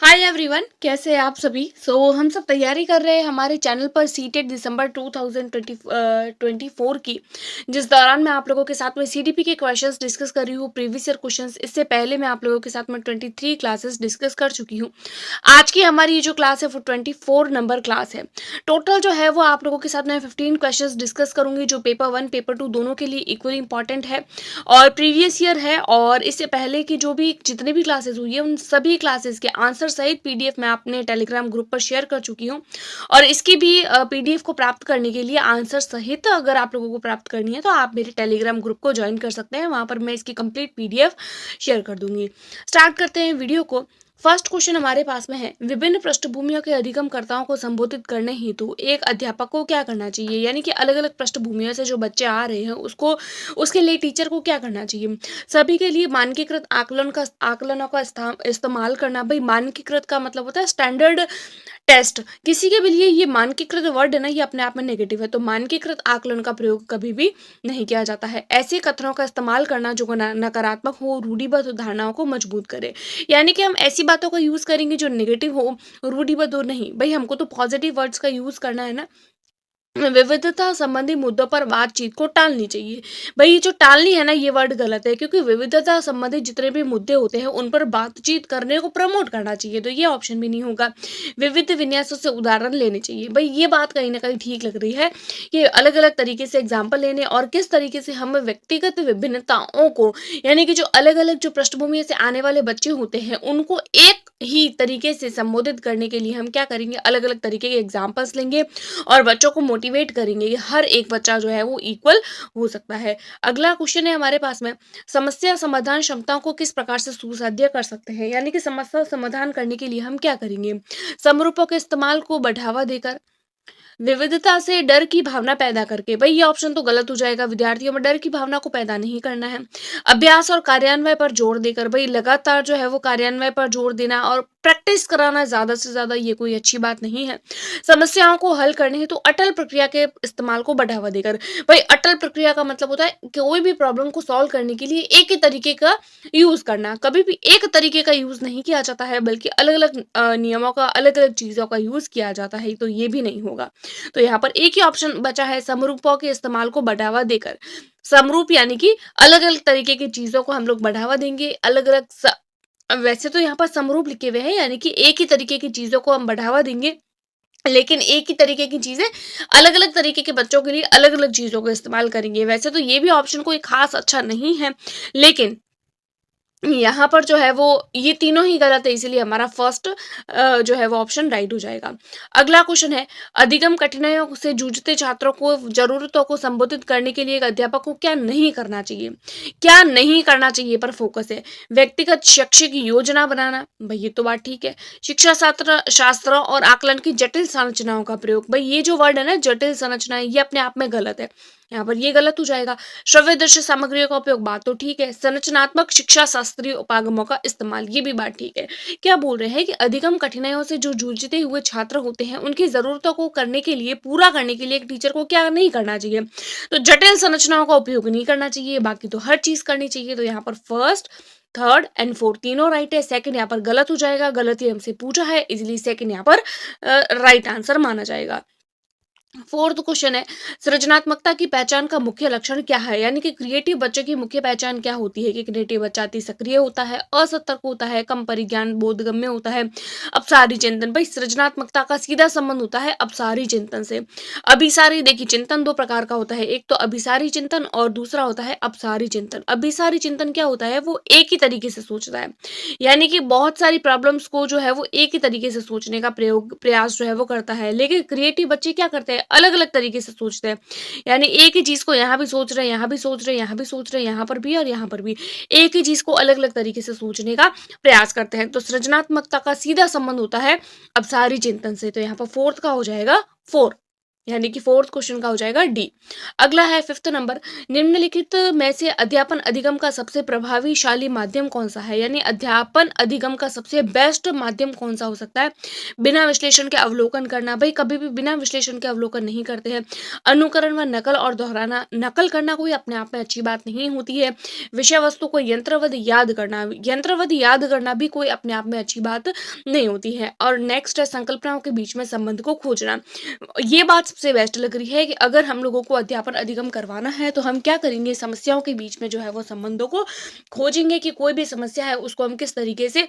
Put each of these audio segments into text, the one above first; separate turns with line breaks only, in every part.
Hi everyone, कैसे हैं आप सभी। हम सब तैयारी कर रहे हैं हमारे चैनल पर सीटेट दिसंबर 2024 की, जिस दौरान मैं आप लोगों के साथ में सीडीपी के क्वेश्चंस डिस्कस कर रही हूँ, प्रीवियस ईयर क्वेश्चंस। इससे पहले मैं आप लोगों के साथ में 23 क्लासेस डिस्कस कर चुकी हूँ। आज की हमारी ये जो क्लास है वो 24 नंबर क्लास है। टोटल जो है वो आप लोगों के साथ में 15 क्वेश्चंस डिस्कस करूंगी, जो पेपर 1 पेपर 2 दोनों के लिए इक्वली इंपॉर्टेंट है और प्रीवियस ईयर है। और इससे पहले की जो भी जितनी भी क्लासेस हुई है उन सभी क्लासेस के आंसर सहित पीडीएफ मैं अपने टेलीग्राम ग्रुप पर शेयर कर चुकी हूँ। और इसकी भी पीडीएफ को प्राप्त करने के लिए आंसर सहित अगर आप लोगों को प्राप्त करनी है तो आप मेरे टेलीग्राम ग्रुप को ज्वाइन कर सकते हैं। वहां पर मैं इसकी कंप्लीट पीडीएफ शेयर कर दूंगी। स्टार्ट करते हैं वीडियो को। फर्स्ट क्वेश्चन हमारे पास में है, विभिन्न पृष्ठभूमियों के अधिगमकर्ताओं को संबोधित करने हेतु एक अध्यापक को क्या करना चाहिए। यानी कि अलग अलग पृष्ठभूमियों से जो बच्चे आ रहे हैं उसको उसके लिए टीचर को क्या करना चाहिए। सभी के लिए मानकीकृत आकलनों का इस्तेमाल करना। भाई मानकीकृत का मतलब होता है स्टैंडर्ड टेस्ट। किसी के भी लिए ये मानकीकृत वर्ड है ना, ये अपने आप में नेगेटिव है, तो मानकीकृत आकलन का प्रयोग कभी भी नहीं किया जाता है। ऐसे कथनों का इस्तेमाल करना जो नकारात्मक हो, रूढ़िबद्ध धारणाओं को मजबूत करे। यानी कि हम ऐसी बातों का यूज करेंगे जो नेगेटिव हो, रूढ़िबद्ध हो नहीं। भाई हमको तो पॉजिटिव वर्ड्स का यूज करना है ना। विविधता संबंधी मुद्दों पर बातचीत को टालनी चाहिए। भाई ये जो टालनी है ना, ये वर्ड गलत है, क्योंकि विविधता संबंधित जितने भी मुद्दे होते हैं उन पर बातचीत करने को प्रमोट करना चाहिए, तो ये ऑप्शन भी नहीं होगा। विविध विन्यासों से उदाहरण लेने चाहिए। भाई ये बात कहीं ना कहीं ठीक लग रही है कि अलग अलग तरीके से एग्जाम्पल लेने और किस तरीके से हम व्यक्तिगत विभिन्नताओं को, यानी कि जो अलग अलग जो पृष्ठभूमि से आने वाले बच्चे होते हैं उनको एक ही तरीके से संबोधित करने के लिए हम क्या करेंगे, अलग अलग तरीके के एग्जाम्पल्स लेंगे और बच्चों को मोटिवेट करेंगे कि हर एक बच्चा जो है वो इक्वल हो सकता है। अगला क्वेश्चन है हमारे पास में, समस्या समाधान क्षमताओं को किस प्रकार से सुसाध्य कर सकते हैं। यानी कि समस्या समाधान करने के लिए हम क्या करेंगे, समरूपों के इस्तेमाल को बढ़ावा देकर, विविधता से डर की भावना पैदा करके। भाई ये ऑप्शन तो गलत हो जाएगा, विद्यार्थियों में डर की भावना को पैदा नहीं करना है। अभ्यास और कार्यान्वयन पर जोर देकर, भाई लगातार जो है वो कार्यान्वयन पर जोर देना और प्रैक्टिस कराना ज्यादा से ज्यादा, ये कोई अच्छी बात नहीं है। समस्याओं को हल करने हेतु अटल प्रक्रिया के इस्तेमाल को बढ़ावा देकर। भाई अटल प्रक्रिया का मतलब होता है कोई भी प्रॉब्लम को सॉल्व करने के लिए एक ही तरीके का यूज करना। कभी भी एक तरीके का यूज नहीं किया जाता है, बल्कि अलग अलग नियमों का, अलग अलग चीजों का यूज किया जाता है, तो ये भी नहीं होगा। तो यहाँ पर एक ही ऑप्शन बचा है, समरूपों के इस्तेमाल को बढ़ावा देकर। समरूप यानी कि अलग अलग तरीके की चीजों को हम लोग बढ़ावा देंगे, अलग अलग वैसे तो यहाँ पर समरूप लिखे हुए हैं, यानी कि एक ही तरीके की चीजों को हम बढ़ावा देंगे, लेकिन एक ही तरीके की चीजें अलग अलग तरीके के बच्चों के लिए अलग अलग चीजों को इस्तेमाल करेंगे। वैसे तो ये भी ऑप्शन कोई खास अच्छा नहीं है, लेकिन यहाँ पर जो है वो ये तीनों ही गलत है, इसीलिए हमारा फर्स्ट जो है वो ऑप्शन राइट हो जाएगा। अगला क्वेश्चन है, अधिगम कठिनाइयों से जूझते छात्रों को जरूरतों को संबोधित करने के लिए एक अध्यापक को क्या नहीं करना चाहिए। क्या नहीं करना चाहिए पर फोकस है। व्यक्तिगत शैक्षिक योजना बनाना, भाई ये तो बात ठीक है। शिक्षा शास्त्र शास्त्रों और आकलन की जटिल संरचनाओं का प्रयोग, भाई ये जो वर्ड है ना जटिल संरचना, ये अपने आप में गलत है, यहाँ पर ये गलत हो जाएगा। श्रव्य दृश्य सामग्रियों का उपयोग, बात तो ठीक है। संरचनात्मक शिक्षा शास्त्रीय उपागमों का इस्तेमाल, ये भी बात ठीक है। क्या बोल रहे हैं कि अधिगम कठिनाइयों से जो जूझते हुए छात्र होते हैं उनकी जरूरतों को करने के लिए, पूरा करने के लिए एक टीचर को क्या नहीं करना चाहिए, तो जटिल संरचनाओं का उपयोग नहीं करना चाहिए, बाकी तो हर चीज करनी चाहिए। तो यहाँ पर फर्स्ट, थर्ड एंड फोर्थ तीनों राइट है। सेकंड यहाँ पर गलत हो जाएगा, गलत ही हमसे पूछा है, इसलिए सेकंड यहाँ पर राइट आंसर माना जाएगा। फोर्थ क्वेश्चन है, सृजनात्मकता की पहचान का मुख्य लक्षण क्या है। यानी कि क्रिएटिव बच्चे की मुख्य पहचान क्या होती है, कि क्रिएटिव बच्चा अति सक्रिय होता है, असतर्क होता है, कम परिज्ञान बोधगम्य होता है, अपसारी चिंतन। भाई सृजनात्मकता का सीधा संबंध होता है अपसारी चिंतन से। अभिसारी, देखिए चिंतन दो प्रकार का होता है, एक तो अभिसारी चिंतन और दूसरा होता है अपसारी चिंतन। अभिसारी चिंतन क्या होता है, वो एक ही तरीके से सोचता है, यानी कि बहुत सारी प्रॉब्लम्स को जो है वो एक ही तरीके से सोचने का प्रयास जो है वो करता है। लेकिन क्रिएटिव बच्चे क्या करते हैं, अलग अलग तरीके से सोचते हैं, यानी एक ही चीज को यहाँ भी सोच रहे हैं, यहाँ भी सोच रहे हैं, यहाँ भी सोच रहे हैं, यहाँ पर भी और यहाँ पर भी, एक ही चीज को अलग अलग तरीके से सोचने का प्रयास करते हैं। तो सृजनात्मकता का सीधा संबंध होता है अपसारी चिंतन से। तो यहाँ पर फोर्थ का हो जाएगा फोर। यानी कि फोर्थ क्वेश्चन का हो जाएगा डी। अगला है फिफ्थ नंबर, निम्नलिखित में से अध्यापन अधिगम का सबसे प्रभावशाली माध्यम कौन सा है? यानी अध्यापन अधिगम का सबसे बेस्ट माध्यम कौन सा हो सकता है? बिना विश्लेषण के अवलोकन करना, भाई कभी भी बिना विश्लेषण के अवलोकन नहीं करते हैं। अनुकरण व नकल और दोहराना, नकल करना कोई अपने आप में अच्छी बात नहीं होती है। विषय वस्तु को यंत्रवत याद करना, यंत्रवत याद करना भी कोई अपने आप में अच्छी बात नहीं होती है। और नेक्स्ट है संकल्पनाओं के बीच में संबंध को खोजना। ये बात सबसे बेस्ट लग रही है कि अगर हम लोगों को अध्यापन अधिगम करवाना है तो हम क्या करेंगे, समस्याओं के बीच में जो है वो संबंधों को खोजेंगे कि कोई भी समस्या है उसको हम किस तरीके से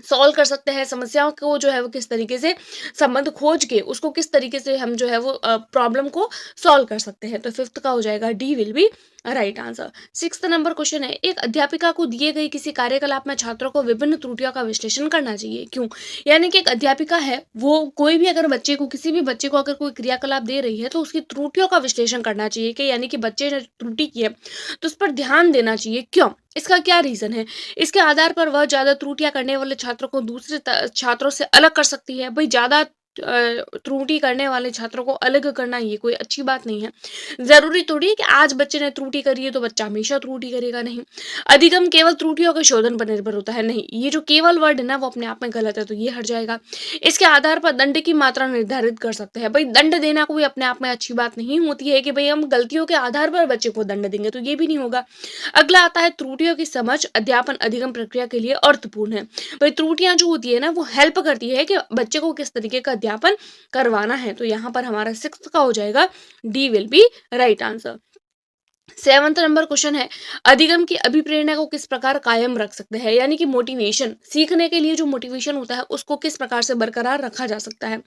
सॉल्व कर सकते हैं, समस्याओं को जो है वो किस तरीके से संबंध खोज के उसको किस तरीके से हम जो है वो प्रॉब्लम को सॉल्व कर सकते हैं। तो फिफ्थ का हो जाएगा D will be right answer. Sixth number question है, एक अध्यापिका को दिए गए किसी कार्यकलाप में छात्रों को विभिन्न त्रुटियों का विश्लेषण करना चाहिए, क्यों? यानी कि एक अध्यापिका है, वो कोई भी अगर बच्चे को, किसी भी बच्चे को अगर कोई क्रियाकलाप दे रही है तो उसकी त्रुटियों का विश्लेषण करना चाहिए कि यानी कि बच्चे ने त्रुटि की है तो उस पर ध्यान देना चाहिए, क्यों, इसका क्या रीजन है। इसके आधार पर वह ज्यादा त्रुटियां करने वाले छात्रों को दूसरे छात्रों से अलग कर सकती है। भाई ज्यादा त्रुटि करने वाले छात्रों को अलग करना ये कोई अच्छी बात नहीं है। जरूरी थोड़ी है कि आज बच्चे ने त्रुटि करी है तो बच्चा हमेशा त्रुटि करेगा, नहीं। अधिगम केवल त्रुटियों के शोधन पर निर्भर होता है, नहीं, ये जो केवल वर्ड है ना वो अपने आप में गलत है, तो ये हट जाएगा। इसके आधार पर दंड की मात्रा निर्धारित कर सकते हैं। भाई दंड देना कोई अपने आप में अच्छी बात नहीं होती है कि भाई हम गलतियों के आधार पर बच्चे को दंड देंगे, तो ये भी नहीं होगा। अगला आता है त्रुटियों की समझ अध्यापन अधिगम प्रक्रिया के लिए अर्थपूर्ण है। भाई त्रुटियां जो होती है ना वो हेल्प करती है कि बच्चे को किस तरीके का अध्यापन करवाना है। तो यहाँ पर हमारा सिक्स्थ का हो जाएगा D will be right answer. Seventh number question है, अधिगम की अभिप्रेरणा को किस प्रकार कायम रख सकते हैं? यानी कि मोटिवेशन, सीखने के लिए जो मोटिवेशन होता है उसको किस प्रकार से बरकरार रखा जा सकता है?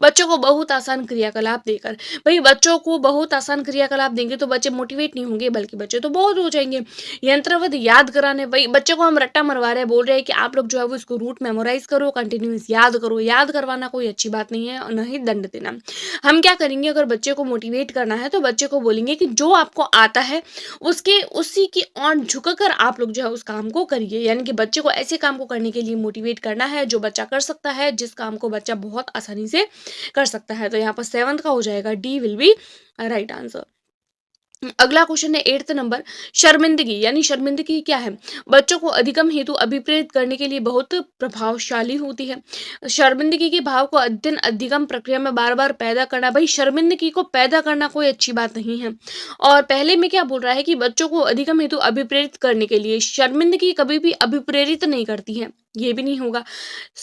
बच्चों को बहुत आसान क्रियाकलाप देकर। भाई बच्चों को बहुत आसान क्रियाकलाप देंगे तो बच्चे मोटिवेट नहीं होंगे, बल्कि बच्चे तो बहुत हो जाएंगे। यंत्रवत याद कराने, भाई बच्चे को हम रट्टा मरवा रहे हैं, बोल रहे हैं कि आप लोग जो है वो इसको रूट मेमोराइज करो, कंटिन्यूस याद करो। याद करवाना कोई अच्छी बात नहीं है और न ही दंड देना। हम क्या करेंगे, अगर बच्चे को मोटिवेट करना है तो बच्चे को बोलेंगे कि जो आपको आता है उसके उसी की ओर झुककर आप लोग जो है उस काम को करिए। यानी कि बच्चे को ऐसे काम को करने के लिए मोटिवेट करना है जो बच्चा कर सकता है, जिस काम को बच्चा बहुत आसानी से कर सकता है। तो यहाँ पर सेवंथ का हो जाएगा D will be right answer. अगला क्वेश्चन है एट्थ नंबर, शर्मिंदगी। यानी शर्मिंदगी क्या है? बच्चों को अधिगम हेतु अभिप्रेरित करने के लिए बहुत प्रभावशाली होती है। शर्मिंदगी के भाव को अध्ययन अधिगम प्रक्रिया में बार बार पैदा करना, भाई शर्मिंदगी को पैदा करना कोई अच्छी बात नहीं है। और पहले में क्या बोल रहा है कि बच्चों को अधिगम हेतु अभिप्रेरित करने के लिए, शर्मिंदगी कभी भी अभिप्रेरित नहीं करती है, ये भी नहीं होगा।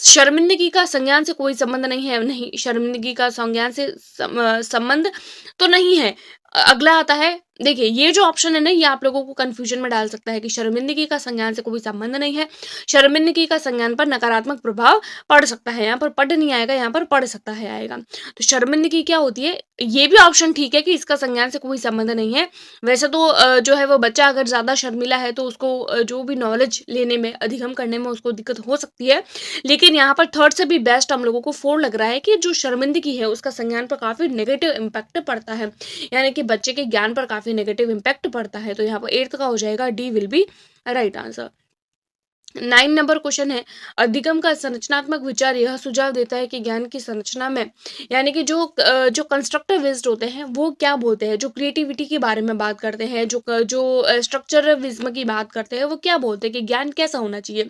शर्मिंदगी का संज्ञान से कोई संबंध नहीं है, नहीं, शर्मिंदगी का संज्ञान से संबंध तो नहीं है। अगला आता है, देखिए ये जो ऑप्शन है ना ये आप लोगों को कंफ्यूजन में डाल सकता है कि शर्मिंदगी का संज्ञान से कोई संबंध नहीं है, शर्मिंदगी का संज्ञान पर नकारात्मक प्रभाव पड़ सकता है। यहाँ पर पढ़ नहीं आएगा, यहाँ पर पढ़ सकता है आएगा। तो शर्मिंदगी क्या होती है, ये भी ऑप्शन ठीक है कि इसका संज्ञान से कोई संबंध नहीं है। वैसे तो जो है वो बच्चा अगर ज्यादा शर्मिला है तो उसको जो भी नॉलेज लेने में, अधिगम करने में उसको दिक्कत हो सकती है। लेकिन यहाँ पर थर्ड से भी बेस्ट हम लोगों को फोर लग रहा है कि जो शर्मिंदगी है उसका संज्ञान पर काफी नेगेटिव इम्पैक्ट पड़ता है, यानी कि बच्चे के ज्ञान पर काफी नेगेटिव इम्पैक्ट पड़ता है। तो यहाँ पर एट्थ का हो जाएगा D will be right answer. 9 number question है, अधिगम का संरचनात्मक विचार यह सुझाव देता है कि ज्ञान की संरचना में, यानी कि जो कंस्ट्रक्टिविस्ट होते हैं वो क्या बोलते हैं, जो क्रिएटिविटी के बारे में बात करते हैं, जो स्ट्रक्चरविज्म की बात करते हैं, वो क्या बोलते हैं कि ज्ञान कैसा होना चाहिए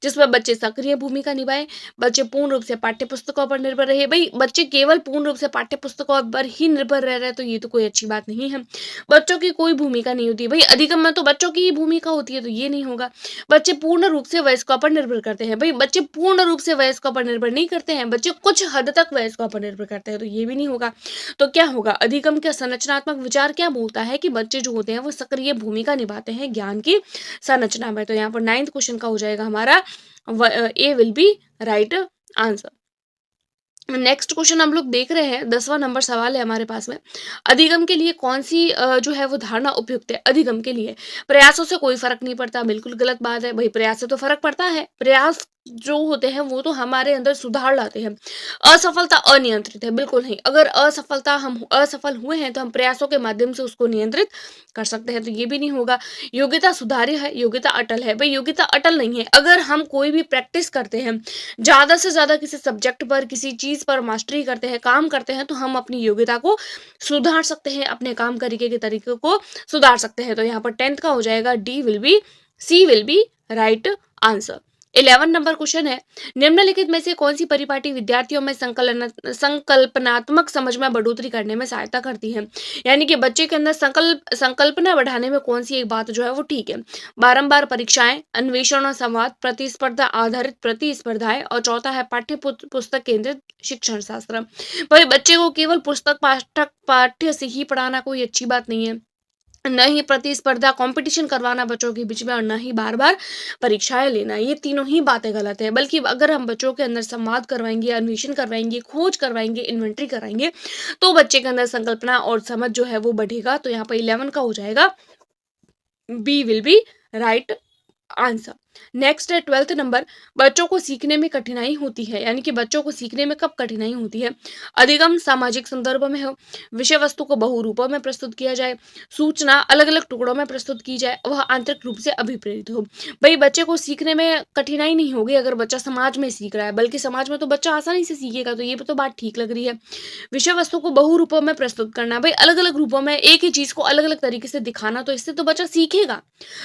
जिसमें बच्चे सक्रिय भूमिका निभाए, बच्चे पूर्ण रूप से पाठ्य पुस्तकों पर निर्भर रहे। भाई बच्चे केवल पूर्ण रूप से पाठ्य पुस्तकों पर ही निर्भर रह रहे हैं तो ये तो कोई अच्छी बात नहीं है। बच्चों की कोई भूमिका नहीं होती, भाई अधिगम में तो बच्चों की ही भूमिका होती है, तो ये नहीं होगा। बच्चे पूर्ण रूप से वयस्कों पर निर्भर करते हैं, भाई बच्चे पूर्ण रूप से वयस्कों पर निर्भर नहीं करते हैं, बच्चे कुछ हद तक वयस्कों पर निर्भर करते हैं, तो ये भी नहीं होगा। तो क्या होगा, अधिगम का संरचनात्मक विचार क्या बोलता है कि बच्चे जो होते हैं वो सक्रिय भूमिका निभाते हैं ज्ञान की संरचना में। तो यहाँ पर 9th क्वेश्चन का हो जाएगा हमारा A will be right answer. Next question हम लोग देख रहे हैं, 10वां नंबर सवाल है हमारे पास में, अधिगम के लिए कौन सी जो है वो धारणा उपयुक्त है? अधिगम के लिए प्रयासों से कोई फर्क नहीं पड़ता, बिल्कुल गलत बात है। भाई प्रयास से तो फर्क पड़ता है, प्रयास जो होते हैं वो तो हमारे अंदर सुधार लाते हैं। असफलता अनियंत्रित है, बिल्कुल नहीं। अगर असफलता हम असफल हुए हैं तो हम प्रयासों के माध्यम से उसको नियंत्रित कर सकते हैं, तो ये भी नहीं होगा। योग्यता सुधार्य है, योग्यता अटल है। भाई योग्यता अटल नहीं है। अगर हम कोई भी प्रैक्टिस करते हैं, ज़्यादा से ज़्यादा किसी सब्जेक्ट पर, किसी चीज़ पर मास्टरी करते हैं, काम करते हैं, तो हम अपनी योग्यता को सुधार सकते हैं, अपने काम तरीके के तरीके को सुधार सकते हैं। तो यहाँ पर 10th का हो जाएगा C will be right answer. 11 number question है, निम्नलिखित में से कौन सी परिपाटी विद्यार्थियों में संकल्पनात्मक समझ में बढ़ोतरी करने में सहायता करती है? यानी कि बच्चे के अंदर संकल्पना बढ़ाने में कौन सी एक बात जो है वो ठीक है? बारंबार परीक्षाएं, अन्वेषण और संवाद, प्रतिस्पर्धा आधारित प्रतिस्पर्धाएं, और चौथा है पुस्तक केंद्रित शिक्षण शास्त्र। भाई बच्चे को केवल पुस्तक पाठक पाठ्य से ही पढ़ाना कोई अच्छी बात नहीं है, न ही प्रतिस्पर्धा कंपटीशन करवाना बच्चों के बीच में, और न ही बार बार परीक्षाएं लेना। ये तीनों ही बातें गलत है। बल्कि अगर हम बच्चों के अंदर संवाद करवाएंगे, अन्वेषण करवाएंगे, खोज करवाएंगे, इन्वेंटरी कराएंगे, तो बच्चे के अंदर संकल्पना और समझ जो है वो बढ़ेगा। तो यहाँ पर 11 का हो जाएगा B will be right answer. Next है 12th नंबर, बच्चों को सीखने में कठिनाई होती है, यानी कि बच्चों को सीखने में कब कठिनाई होती है? अधिगम सामाजिक संदर्भ में हो, विषय वस्तु को बहुरूपों में प्रस्तुत किया जाए, सूचना अलग अलग टुकड़ों में प्रस्तुत की जाए, वह आंतरिक रूप से अभिप्रेरित हो। भाई बच्चे को सीखने में कठिनाई नहीं होगी अगर बच्चा समाज में सीख रहा है, बल्कि समाज में तो बच्चा आसानी से सीखेगा, तो ये तो बात ठीक लग रही है। विषय वस्तु को बहुरूपों में प्रस्तुत करना, भाई अलग अलग रूपों में एक ही चीज को अलग अलग तरीके से दिखाना, तो इससे तो बच्चा सीखेगा,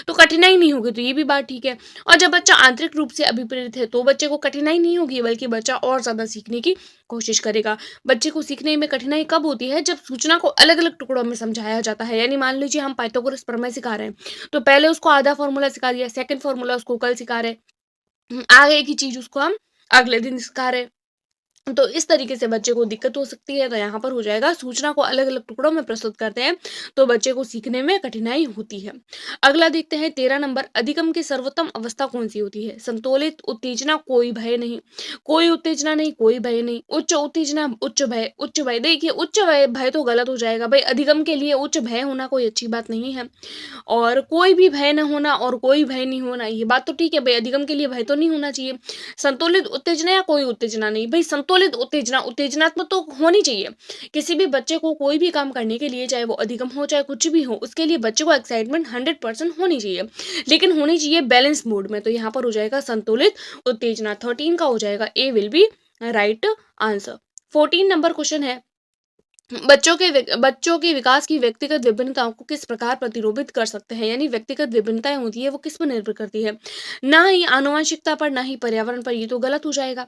तो कठिनाई नहीं होगी, तो ये भी बात ठीक है। और जब बच्चा आंतरिक रूप से अभिप्रेरित है तो बच्चे को कठिनाई नहीं होगी, बल्कि बच्चा और ज्यादा सीखने की कोशिश करेगा। बच्चे को सीखने में कठिनाई कब होती है? जब सूचना को अलग अलग टुकड़ों में समझाया जाता है। यानी मान लीजिए हम पाइथागोरस प्रमेय सिखा रहे हैं, तो पहले उसको आधा फॉर्मूला सिखा दिया, सेकंड फॉर्मूला उसको कल सिखा रहे हैं, आगे की चीज उसको हम अगले दिन सिखा रहे हैं, तो इस तरीके से बच्चे को दिक्कत हो सकती है। तो यहाँ पर हो जाएगा सूचना को अलग अलग टुकड़ों में प्रस्तुत करते हैं तो बच्चे को सीखने में कठिनाई होती है। अगला देखते हैं 13 नंबर, अधिगम की सर्वोत्तम अवस्था कौन सी होती है? संतुलित उत्तेजना, कोई भय नहीं, कोई उत्तेजना नहीं, कोई भय नहीं, उच्च उत्तेजना, उच्च भय, उच्च भय। देखिए उच्च भय भय तो गलत हो जाएगा भाई, अधिगम के लिए उच्च भय होना कोई अच्छी बात नहीं है, और कोई भी भय न होना और कोई भय नहीं होना, ये बात तो ठीक है भाई, अधिगम के लिए भय तो नहीं होना चाहिए। संतुलित उत्तेजना या कोई उत्तेजना नहीं, भाई संतुलित उत्तेजना, उत्तेजनात्मक तो होनी चाहिए। किसी भी बच्चे को कोई भी काम करने के लिए, चाहे वो अधिगम हो चाहे कुछ भी हो, उसके लिए बच्चे को एक्साइटमेंट 100% होनी चाहिए, लेकिन होनी चाहिए बैलेंस मोड में। तो यहाँ पर हो जाएगा संतुलित उत्तेजना। 13 का हो जाएगा A will be right answer. 14 number question है, बच्चों के विकास की व्यक्तिगत विभिन्नताओं को किस प्रकार प्रतिरोधित कर सकते हैं? यानी व्यक्तिगत विभिन्नताएं होती है वो किस पर निर्भर करती है? ना ही आनुवंशिकता पर, ना ही पर्यावरण पर, ये तो गलत हो जाएगा।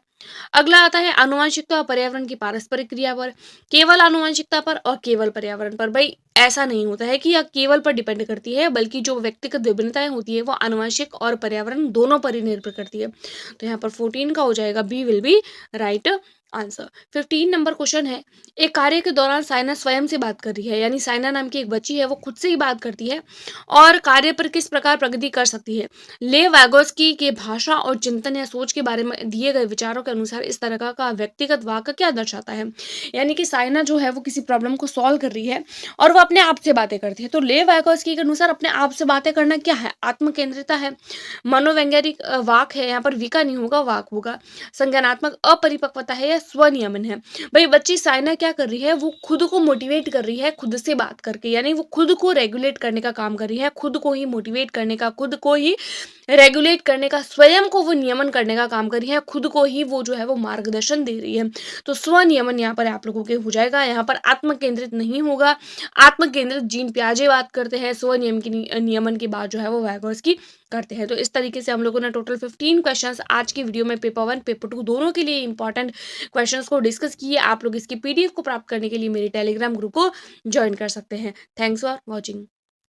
अगला आता है आनुवंशिकता और पर्यावरण की पारस्परिक क्रिया पर, केवल आनुवंशिकता पर और केवल पर्यावरण पर। भाई ऐसा नहीं होता है कि यह केवल पर डिपेंड करती है, बल्कि जो व्यक्तिगत विभिन्नताएं होती है वो आनुवंशिक और पर्यावरण दोनों पर ही निर्भर करती है। तो यहाँ पर 14 का हो जाएगा B will be right answer. 15 नंबर क्वेश्चन है, एक कार्य के दौरान साइना स्वयं से बात कर रही है, यानी साइना नाम की एक बच्ची है वो खुद से ही बात करती है और कार्य पर किस प्रकार प्रगति कर सकती है? ले वैगोस्की के भाषा और चिंतन या सोच के बारे में दिए गए विचारों के अनुसार इस तरह का व्यक्तिगत वाक्य क्या दर्शाता है? यानी कि साइना जो है वो किसी प्रॉब्लम को सॉल्व कर रही है और वो अपने आप से बातें करती है, तो ले वैगोस्की के अनुसार अपने आप से बातें करना क्या है? आत्मकेंद्रिता है, मनोवैज्ञानिक वाक है, यहाँ पर विका नहीं होगा वाक होगा, संज्ञानात्मक अपरिपक्वता है या स्वनियमन है। भाई बच्ची साइना क्या कर रही है, वो खुद को मोटिवेट कर रही है खुद से बात करके, यानी वो खुद को रेगुलेट करने का काम कर रही है, खुद को ही मोटिवेट करने का, खुद को ही रेगुलेट करने का, स्वयं को वो नियमन करने का काम कर रही है, खुद को ही वो जो है वो मार्गदर्शन दे रही है। तो स्वनियमन यहाँ पर आप लोगों के हो जाएगा, यहाँ पर आत्म केंद्रित नहीं होगा। आत्म केंद्रित जीन पियाजे बात करते हैं, स्वनियम की नियमन की बात जो है वो वैगोस्की करते हैं। तो इस तरीके से हम लोगों ने टोटल 15 क्वेश्चंस आज की वीडियो में पेपर 1 पेपर 2 दोनों के लिए इंपॉर्टेंट क्वेश्चंस को डिस्कस किए। आप लोग इसकी पीडीएफ को प्राप्त करने के लिए मेरे टेलीग्राम ग्रुप को ज्वाइन कर सकते हैं। Thanks for watching.